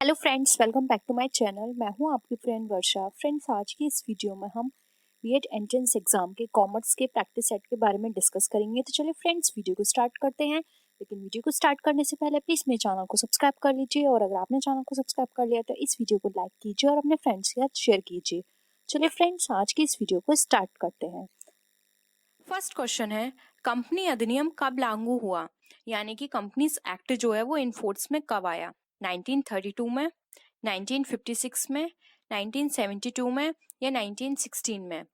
Hello friends, welcome back to my channel. मैं हूं आपकी फ्रेंड वर्षा। फ्रेंड्स, आज की इस वीडियो में हम बीएड एंट्रेंस एग्जाम के कॉमर्स के प्रैक्टिस सेट के बारे में डिस्कस करेंगे। तो चलिए फ्रेंड्स, वीडियो को स्टार्ट करते हैं। लेकिन वीडियो को स्टार्ट करने से पहले प्लीज़ मेरे चैनल को सब्सक्राइब कर लीजिए, और अगर आपने चैनल को सब्सक्राइब कर लिया तो इस वीडियो को लाइक कीजिए और अपने फ्रेंड्स के साथ शेयर कीजिए। चलिए फ्रेंड्स, आज की इस वीडियो को स्टार्ट करते हैं। फर्स्ट क्वेश्चन है, कंपनी अधिनियम कब लागू हुआ? यानी कि कंपनीज एक्ट जो है वो इनफोर्स में कब आया? 1932 में, 1956 में, 1972 में या 1916 में?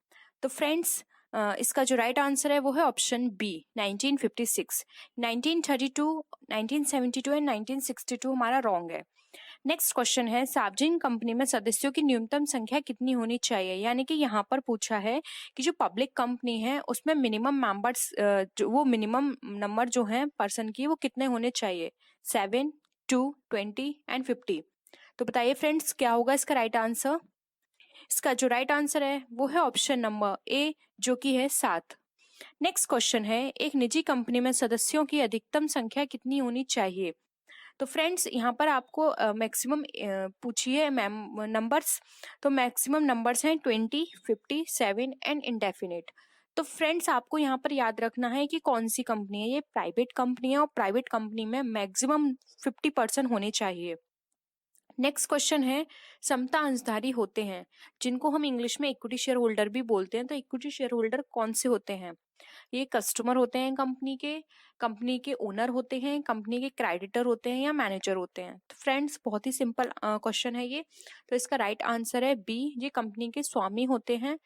तो फ्रेंड्स, इसका जो राइट आंसर है वो है ऑप्शन बी, 1956। 1932, 1972 एंड 1962 हमारा रॉन्ग है। नेक्स्ट क्वेश्चन है, सार्वजनिक कंपनी में सदस्यों की न्यूनतम संख्या कितनी होनी चाहिए? यानी कि यहाँ पर पूछा है कि जो पब्लिक कंपनी है उसमें मिनिमम मेंबर्स, वो मिनिमम नंबर जो है पर्सन की वो कितने होने चाहिए? 7, 2, 20 एंड 50। तो बताइए फ्रेंड्स, क्या होगा इसका राइट आंसर? इसका जो राइट आंसर है वो है ऑप्शन नंबर ए, जो कि है 7। नेक्स्ट क्वेश्चन है, एक निजी कंपनी में सदस्यों की अधिकतम संख्या कितनी होनी चाहिए? तो फ्रेंड्स, यहाँ पर आपको मैक्सिमम पूछिए मैम नंबर्स। तो मैक्सिमम नंबर्स हैं 20, 50, 7 एंड इंडेफिनिट। तो फ्रेंड्स, आपको यहाँ पर याद रखना है कि कौन सी कंपनी है। ये प्राइवेट कंपनी है और प्राइवेट कंपनी में मैक्सिमम 50% होने चाहिए। नेक्स्ट क्वेश्चन है, समता अंशधारी होते हैं जिनको हम इंग्लिश में इक्विटी शेयर होल्डर भी बोलते हैं। तो इक्विटी शेयर होल्डर कौन से होते हैं? ये कस्टमर होते हैं कंपनी के ओनर होते हैं, कंपनी के क्रेडिटर होते हैं या मैनेजर होते हैं? तो फ्रेंड्स, बहुत ही सिंपल क्वेश्चन है ये। तो इसका राइट आंसर है बी, ये कंपनी के स्वामी होते हैं।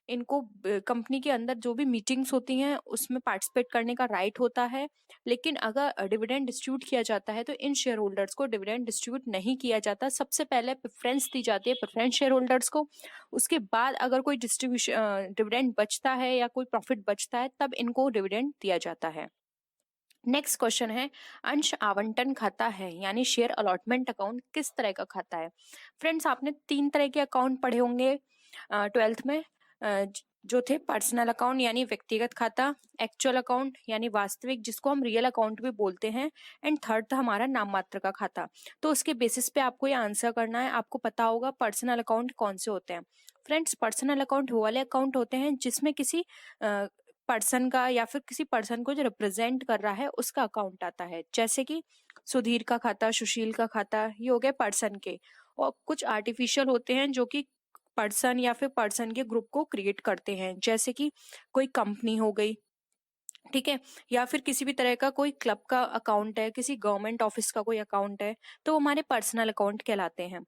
इनको कंपनी के अंदर जो भी मीटिंग्स होती हैं उसमें पार्टिसिपेट करने का राइट होता है। लेकिन अगर डिविडेंड डिस्ट्रीब्यूट किया जाता है तो इन शेयर होल्डर्स को डिविडेंड डिस्ट्रीब्यूट नहीं किया जाता। सबसे पहले प्रेफरेंस दी जाती है प्रेफरेंस शेयर होल्डर्स को। उसके बाद अगर कोई डिस्ट्रीब्यूशन डिविडेंड बचता है या कोई प्रॉफिट बचता है तब इनको डिविडेंड दिया जाता है। नेक्स्ट क्वेश्चन है, अंश आवंटन खाता है यानी शेयर अलॉटमेंट अकाउंट किस तरह का खाता है? फ्रेंड्स, आपने 3 तरह के अकाउंट पढ़े होंगे 12th में, जो थे पर्सनल अकाउंट यानी व्यक्तिगत खाता, एक्चुअल अकाउंट यानी वास्तविक जिसको हम रियल अकाउंट भी बोलते हैं, एंड थर्ड था हमारा नाम मात्र का खाता। तो उसके बेसिस पे आपको ये आंसर करना है। आपको पता होगा पर्सनल अकाउंट कौन से होते हैं। फ्रेंड्स, पर्सनल अकाउंट वो वाले अकाउंट होते हैं जिसमें किसी पर्सन का या फिर किसी पर्सन को जो रिप्रेजेंट कर रहा है उसका अकाउंट आता है। जैसे कि सुधीर का खाता, सुशील का खाता, ये हो गए पर्सन के। और कुछ आर्टिफिशियल होते हैं जो कि पर्सन या फिर पर्सन के ग्रुप को क्रिएट करते हैं, जैसे कि कोई कंपनी हो गई, ठीक है, या फिर किसी भी तरह का कोई क्लब का अकाउंट है, किसी गवर्नमेंट ऑफिस का कोई अकाउंट है, तो वो हमारे पर्सनल अकाउंट कहलाते हैं।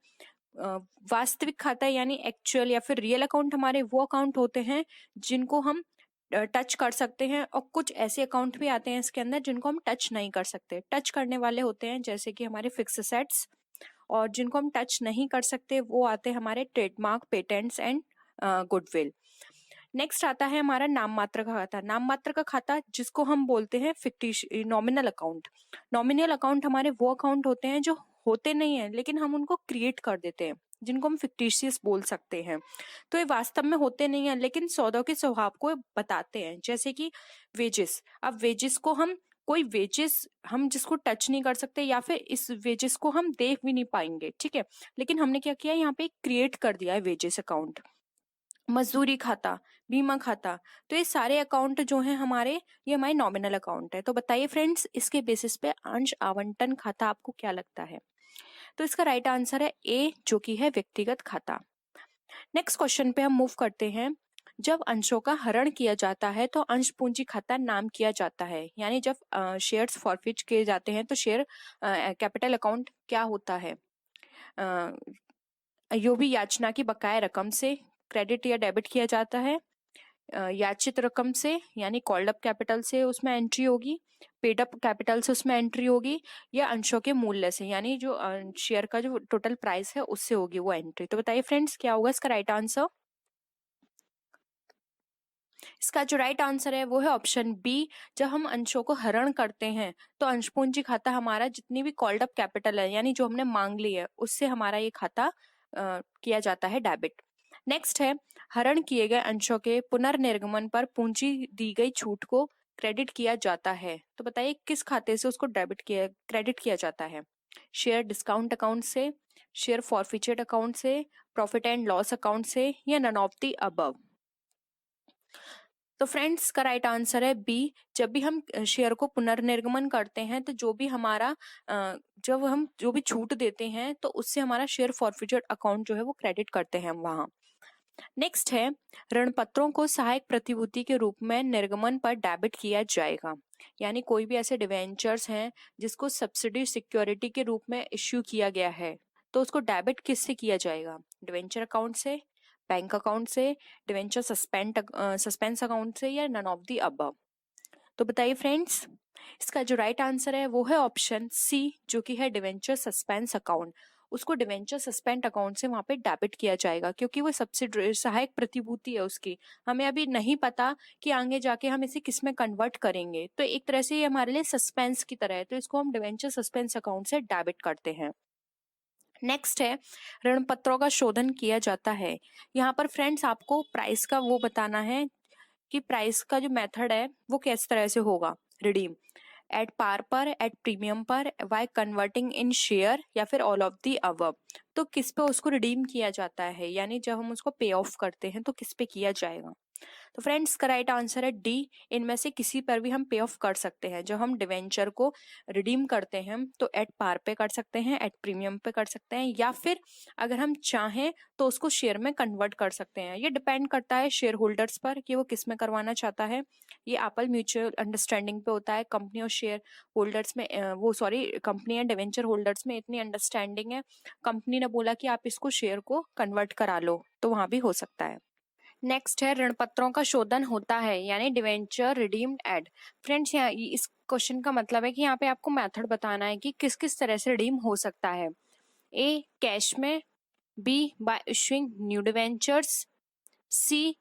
वास्तविक खाता यानी एक्चुअल या फिर रियल अकाउंट हमारे वो अकाउंट होते हैं जिनको हम टच कर सकते हैं, और कुछ ऐसे अकाउंट भी आते हैं इसके अंदर जिनको हम टच नहीं कर सकते। टच करने वाले होते हैं जैसे कि हमारे फिक्स एसेट्स, और जिनको हम टच नहीं कर सकते वो आते हैं हमारे trademark, patents and goodwill. Next आता है हमारा नाम मात्र का खाता। नाम मात्र का खाता जिसको हम बोलते हैं नॉमिनल अकाउंट। नॉमिनल अकाउंट हमारे वो अकाउंट होते हैं जो होते नहीं है लेकिन हम उनको क्रिएट कर देते हैं, जिनको हम फिक्टिशियस बोल सकते हैं। तो ये वास्तव में होते नहीं है लेकिन सौदों के स्वभाव को बताते हैं, जैसे कि वेजेस। अब वेजेस को हम कोई वेजेस हम जिसको टच नहीं कर सकते या फिर इस वेजेस को हम देख भी नहीं पाएंगे, ठीक है, लेकिन हमने क्या किया, यहाँ पे क्रिएट कर दिया है वेजेस अकाउंट। मजदूरी खाता, बीमा खाता, तो ये सारे अकाउंट जो हैं हमारे, ये हमारे नॉमिनल अकाउंट है। तो बताइए फ्रेंड्स, इसके बेसिस पे अंश आवंटन खाता आपको क्या लगता है? तो इसका राइट आंसर है ए, जो कि है व्यक्तिगत खाता। नेक्स्ट क्वेश्चन पे हम मूव करते हैं। जब अंशों का हरण किया जाता है तो अंश पूंजी खाता नाम किया जाता है, यानी जब शेयर्स फॉरफिट किए जाते हैं तो शेयर कैपिटल अकाउंट क्या होता है? यो भी याचना की बकाया रकम से क्रेडिट या डेबिट किया जाता है, याचित रकम से यानी कॉल्ड अप कैपिटल से उसमें एंट्री होगी, पेड अप कैपिटल से उसमें एंट्री होगी, या अंशों के मूल्य से यानी जो शेयर का जो टोटल प्राइस है उससे होगी वो एंट्री। तो बताइए फ्रेंड्स, क्या होगा इसका राइट आंसर? इसका जो राइट आंसर है वो है ऑप्शन बी। जब हम अंशों को हरण करते हैं तो अंश पूंजी खाता हमारा जितनी भी कॉल्ड अप कैपिटल है यानी जो हमने मांग ली है उससे हमारा ये खाता किया जाता है डेबिट। नेक्स्ट है, हरण किए गए अंशों के पुनर्निर्गमन पर पूंजी दी गई छूट को क्रेडिट किया जाता है। तो बताइए किस खाते से उसको क्रेडिट किया जाता है? शेयर डिस्काउंट अकाउंट से, शेयर फॉरफीचर्ड अकाउंट से, प्रॉफिट एंड लॉस अकाउंट से, या नन ऑफ द अबव। तो फ्रेंड्स का राइट आंसर है बी। जब भी हम शेयर को पुनर्निर्गमन करते हैं तो जब हम जो भी छूट देते हैं तो उससे हमारा शेयर फॉरफीचर्ड अकाउंट जो है वो क्रेडिट करते हैं हम वहां। नेक्स्ट है, ऋण पत्रों को सहायक प्रतिभूति के रूप में निर्गमन पर डेबिट किया जाएगा। यानी कोई भी ऐसे डिवेंचर्स हैं जिसको सब्सिडी सिक्योरिटी के रूप में इश्यू किया गया है तो उसको डेबिट किससे किया जाएगा? डिवेंचर अकाउंट से, बैंक अकाउंट से, डिवेंचर सस्पेंस अकाउंट से, या नन ऑफ द अबव। तो बताइए फ्रेंड्स, इसका जो राइट आंसर है वो है ऑप्शन सी, जो कि है डिवेंचर सस्पेंस अकाउंट। उसको डिवेंचर सस्पेंड अकाउंट से वहां पे डेबिट किया जाएगा क्योंकि वो सब्सिडी सहायक प्रतिभूति है उसकी। हमें अभी नहीं पता कि आगे जाके हम इसे किस में कन्वर्ट करेंगे, तो एक तरह से ये हमारे लिए सस्पेंस की तरह है, तो इसको हम डिवेंचर सस्पेंस अकाउंट से डेबिट करते हैं। नेक्स्ट है, ऋण पत्रों का शोधन किया जाता है। यहाँ पर फ्रेंड्स आपको प्राइस का वो बताना है कि प्राइस का जो मेथड है वो किस तरह से होगा। रिडीम एट पार पर, एट प्रीमियम पर, बाय कन्वर्टिंग इन शेयर, या फिर ऑल ऑफ दी अबव। तो किस पे उसको रिडीम किया जाता है, यानी जब हम उसको पे ऑफ करते हैं तो किस पे किया जाएगा? तो फ्रेंड्स का राइट आंसर है डी, इनमें से किसी पर भी हम पे ऑफ कर सकते हैं। जब हम डिवेंचर को रिडीम करते हैं तो एट पार पे कर सकते हैं, एट प्रीमियम पे कर सकते हैं, या फिर अगर हम चाहें तो उसको शेयर में कन्वर्ट कर सकते हैं। ये डिपेंड करता है शेयर होल्डर्स पर कि वो किस में करवाना चाहता है। ये आपस म्यूचुअल अंडरस्टैंडिंग पे होता है। कंपनी और शेयर होल्डर्स में कंपनी एंड डिवेंचर होल्डर्स में इतनी अंडरस्टैंडिंग है, कंपनी ने बोला कि आप इसको शेयर को कन्वर्ट करा लो तो वहां भी हो सकता है। नेक्स्ट है, ऋण पत्रों का शोधन होता है, यानी डिवेंचर रिडीम्ड एट। फ्रेंड्स यहाँ इस क्वेश्चन का मतलब है कि यहाँ पे आपको मेथड बताना है कि किस किस तरह से रिडीम हो सकता है। ए कैश में, B by issuing new debentures, C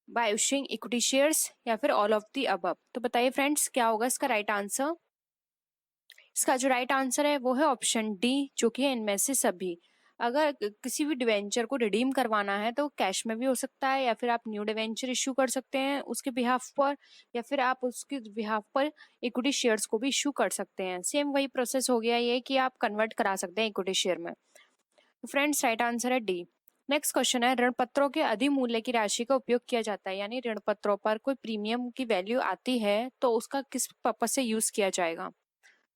by issuing equity shares, या फिर ऑल ऑफ द अबव। तो बताइए फ्रेंड्स क्या होगा इसका राइट आंसर? इसका जो राइट आंसर है वो है ऑप्शन डी, जो कि है इनमें से सभी। अगर किसी भी डिवेंचर को रिडीम करवाना है तो कैश में भी हो सकता है, या फिर आप न्यू डिवेंचर इश्यू कर सकते हैं उसके बिहाफ पर, या फिर आप उसके बिहाफ पर इक्विटी शेयर्स को भी इश्यू कर सकते हैं। सेम वही प्रोसेस हो गया ये कि आप कन्वर्ट करा सकते हैं इक्विटी शेयर में। तो फ्रेंड्स राइट आंसर है डी। नेक्स्ट क्वेश्चन है, ऋण पत्रों के अधिमूल्य की राशि का उपयोग किया जाता है, यानी ऋण पत्रों पर कोई प्रीमियम की वैल्यू आती है तो उसका किस पर्पज से यूज किया जाएगा?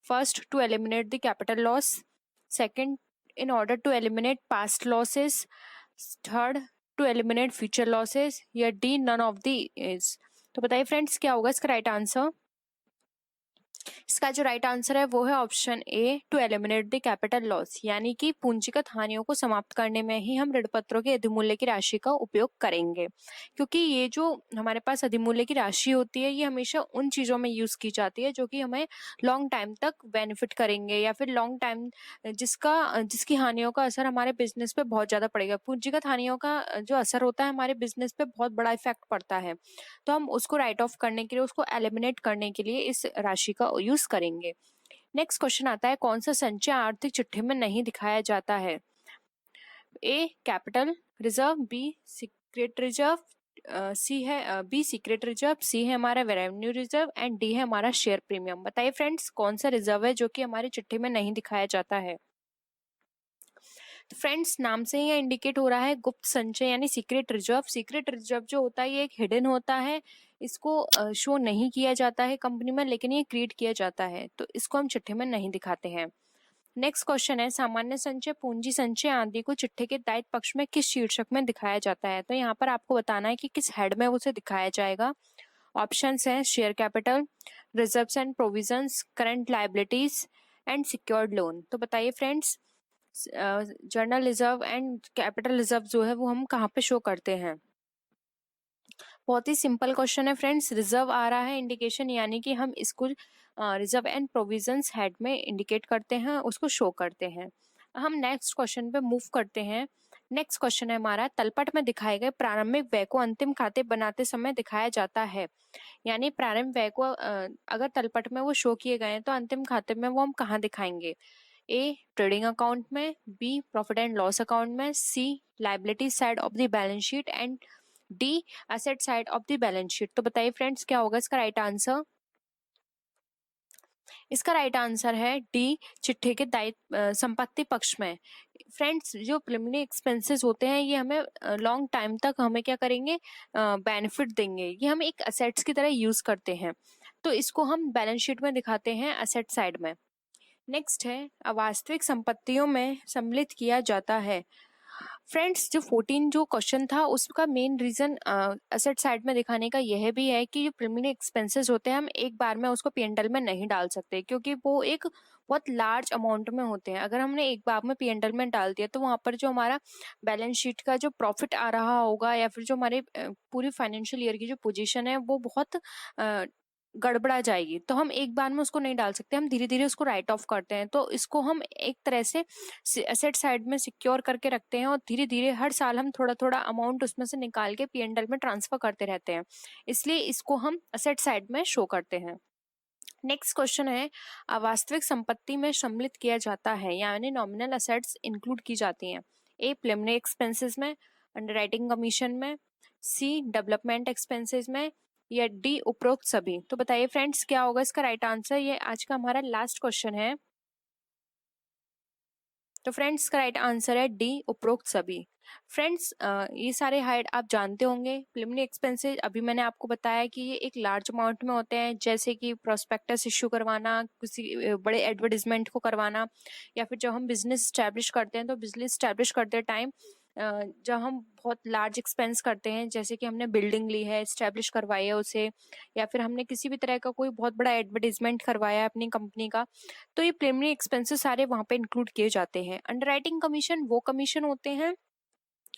First, to eliminate the capital loss. Second, in order to eliminate past losses. Third, to eliminate future losses. या D, none of the is. तो बताइए फ्रेंड्स क्या होगा इसका राइट आंसर? इसका जो राइट आंसर है वो है option A, to eliminate the capital loss, यानी कि पूंजीगत हानियों को समाप्त करने में ही हम ऋण पत्रों के अधिमूल्य की राशि का उपयोग करेंगे। क्योंकि ये जो हमारे पास अधिमूल्य की राशि होती है ये हमेशा उन चीजों में यूज की जाती है जो कि हमें लॉन्ग टाइम तक बेनिफिट करेंगे, या फिर लॉन्ग टाइम जिसकी हानियों का असर हमारे बिजनेस पे बहुत ज्यादा पड़ेगा। पूंजीगत हानियों का जो असर होता है हमारे बिजनेस पे बहुत बड़ा इफेक्ट पड़ता है, तो हम उसको राइट ऑफ करने के लिए, उसको एलिमिनेट करने के लिए इस राशि का यूज करेंगे। नेक्स्ट क्वेश्चन आता है, कौन सा संचय आर्थिक चिट्ठी में नहीं दिखाया जाता है? A capital reserve, B secret reserve, C है बी सीक्रेट रिजर्व, सी है हमारा रेवेन्यू रिजर्व, एंड डी है हमारा शेयर प्रीमियम। बताइए फ्रेंड्स कौन सा रिजर्व है जो कि हमारी चिट्ठी में नहीं दिखाया जाता है? तो फ्रेंड्स नाम से ही इंडिकेट हो रहा है गुप्त संचय यानी सीक्रेट रिजर्व। सीक्रेट रिजर्व जो होता है ये एक हिडन होता है, इसको शो नहीं किया जाता है कंपनी में, लेकिन ये क्रिएट किया जाता है, तो इसको हम चिट्ठी में नहीं दिखाते हैं। नेक्स्ट क्वेश्चन है, सामान्य संचय, पूंजी संचय आदि को चिट्ठी के दायित्व पक्ष में किस शीर्षक में दिखाया जाता है? तो यहाँ पर आपको बताना है कि किस हेड में उसे दिखाया जाएगा। ऑप्शंस हैं share capital, reserves and provisions, current liabilities and secured loan. तो बताइए friends journal reserve and capital reserve जो है वो हम कहाँ पे शो करते हैं? बहुत ही सिंपल क्वेश्चन है फ्रेंड्स, रिजर्व आ रहा है इंडिकेशन, यानी कि हम इसको रिजर्व एंड प्रोविजंस हेड में इंडिकेट करते हैं, उसको शो करते हैं। हम नेक्स्ट क्वेश्चन पे मूव करते हैं। नेक्स्ट क्वेश्चन है हमारा, तलपट में दिखाए गए प्रारंभिक व्यय को अंतिम खाते बनाते समय दिखाया जाता है, यानी प्रारंभिक व्यय को अगर तलपट में वो शो किए गए हैं तो अंतिम खाते में वो हम कहाँ दिखाएंगे? ए ट्रेडिंग अकाउंट में, B profit and loss account में, C liability side of the balance sheet, and D asset side of the balance sheet. तो बताइए फ्रेंड्स क्या होगा इसका राइट आंसर? इसका राइट आंसर है डी, चिट्ठे के दायित्व संपत्ति पक्ष में। फ्रेंड्स, जो प्रिलिमिनरी एक्सपेंसेस होते हैं ये हमें लॉन्ग टाइम तक हमें क्या करेंगे, बेनिफिट देंगे। ये हम एक असेट्स की तरह यूज करते हैं, तो इसको हम बैलेंस शीट में दिखाते हैं असेट साइड में। नेक्स्ट है अवास्तविक संपत्तियों में सम्मिलित किया जाता है। फ्रेंड्स, जो 14 जो क्वेश्चन था उसका मेन रीजन असेट साइड में दिखाने का यह भी है कि जो प्रिलिमिनरी एक्सपेंसेस होते हैं हम एक बार में उसको P&L में नहीं डाल सकते, क्योंकि वो एक बहुत लार्ज अमाउंट में होते हैं। अगर हमने एक बार में P&L में डाल दिया तो वहां पर जो हमारा बैलेंस शीट का जो प्रॉफिट आ रहा होगा या फिर जो हमारे पूरी फाइनेंशियल ईयर की जो पोजीशन है वो बहुत गड़बड़ा जाएगी। तो हम एक बार में उसको नहीं डाल सकते, हम धीरे धीरे उसको राइट ऑफ करते हैं। तो इसको हम एक तरह से एसेट साइड में सिक्योर करके रखते हैं और धीरे धीरे हर साल हम थोड़ा थोड़ा अमाउंट उसमें से निकाल के P&L में ट्रांसफर करते रहते हैं, इसलिए इसको हम एसेट साइड में शो करते हैं। नेक्स्ट क्वेश्चन है अवास्तविक संपत्ति में सम्मिलित किया जाता है, यानी नॉमिनल असेट्स इंक्लूड की जाती हैं। ए, प्रिलिमिनरी एक्सपेंसेस में, अंडरराइटिंग कमीशन में, सी, डेवलपमेंट एक्सपेंसेस में, या डी, उपरोक्त सभी। तो बताइए फ्रेंड्स क्या होगा इसका राइट आंसर। ये आज का हमारा लास्ट क्वेश्चन है। तो फ्रेंड्स इसका राइट आंसर है डी, उपरोक्त सभी। फ्रेंड्स, ये सारे हाइड आप जानते होंगे। प्रिलिमिनरी एक्सपेंसेस अभी मैंने आपको बताया कि ये एक लार्ज अमाउंट में होते हैं, जैसे कि प्रोस्पेक्टस इश्यू करवाना, किसी बड़े एडवर्टाइजमेंट को करवाना, या फिर जब हम बिजनेस स्टैब्लिश करते हैं तो बिजनेस स्टैब्लिश करते टाइम जब हम बहुत लार्ज एक्सपेंस करते हैं, जैसे कि हमने बिल्डिंग ली है, स्टैब्लिश करवाई है उसे, या फिर हमने किसी भी तरह का कोई बहुत बड़ा एडवर्टाइजमेंट करवाया है अपनी कंपनी का, तो ये प्रिलिमिनरी एक्सपेंसेस सारे वहां पे इंक्लूड किए जाते हैं। अंडरराइटिंग कमीशन वो कमीशन होते हैं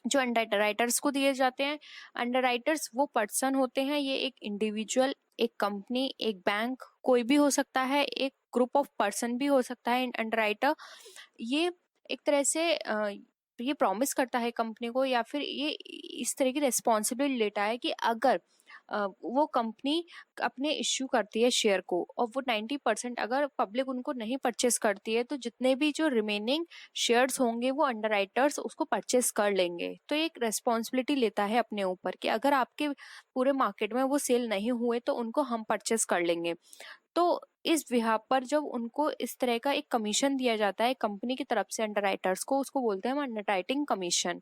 जो अंडरराइटर्स को दिए जाते हैं। अंडरराइटर्स वो पर्सन होते हैं, ये एक इंडिविजुअल, एक कंपनी, एक बैंक, कोई भी हो सकता है, एक ग्रुप ऑफ पर्सन भी हो सकता है। अंडरराइटर ये एक तरह से ये प्रॉमिस करता है कंपनी को, या फिर ये इस तरह की रिस्पॉन्सिबिलिटी लेता है कि अगर वो कंपनी अपने इश्यू करती है शेयर को और वो 90% अगर पब्लिक उनको नहीं परचेस करती है, तो जितने भी जो रिमेनिंग शेयर्स होंगे वो अंडरराइटर्स उसको परचेस कर लेंगे। तो एक रेस्पॉन्सिबिलिटी लेता है अपने ऊपर कि अगर आपके पूरे मार्केट में वो सेल नहीं हुए तो उनको हम परचेस कर लेंगे। तो इस बिहाफ पर जब उनको इस तरह का एक कमीशन दिया जाता है कंपनी की तरफ से अंडरराइटर्स को, उसको बोलते हैं हम अंडरराइटिंग कमीशन।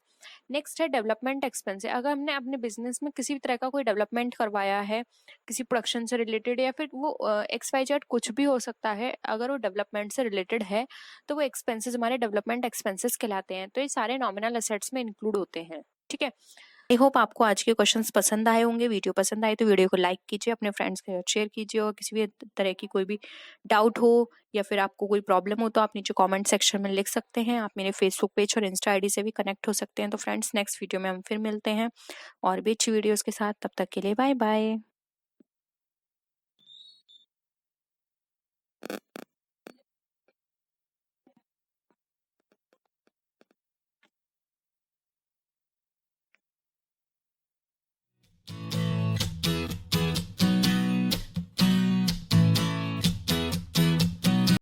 नेक्स्ट है डेवलपमेंट एक्सपेंस। अगर हमने अपने बिजनेस में किसी भी तरह का कोई डेवलपमेंट करवाया है, किसी प्रोडक्शन से रिलेटेड, या फिर वो XYZ कुछ भी हो सकता है, अगर वो डेवलपमेंट से रिलेटेड है तो वो एक्सपेंसेस हमारे डेवलपमेंट एक्सपेंसेस कहलाते हैं। तो ये सारे नॉमिनल असेट्स में इंक्लूड होते हैं। ठीक है, आई होप आपको आज के क्वेश्चंस पसंद आए होंगे। वीडियो पसंद आए तो वीडियो को लाइक कीजिए, अपने फ्रेंड्स के साथ शेयर कीजिए, और किसी भी तरह की कोई भी डाउट हो या फिर आपको कोई प्रॉब्लम हो तो आप नीचे कमेंट सेक्शन में लिख सकते हैं। आप मेरे फेसबुक पेज और इंस्टा आईडी से भी कनेक्ट हो सकते हैं। तो फ्रेंड्स, नेक्स्ट वीडियो में हम फिर मिलते हैं और भी अच्छी वीडियोज़ के साथ। तब तक के लिए बाय बाय।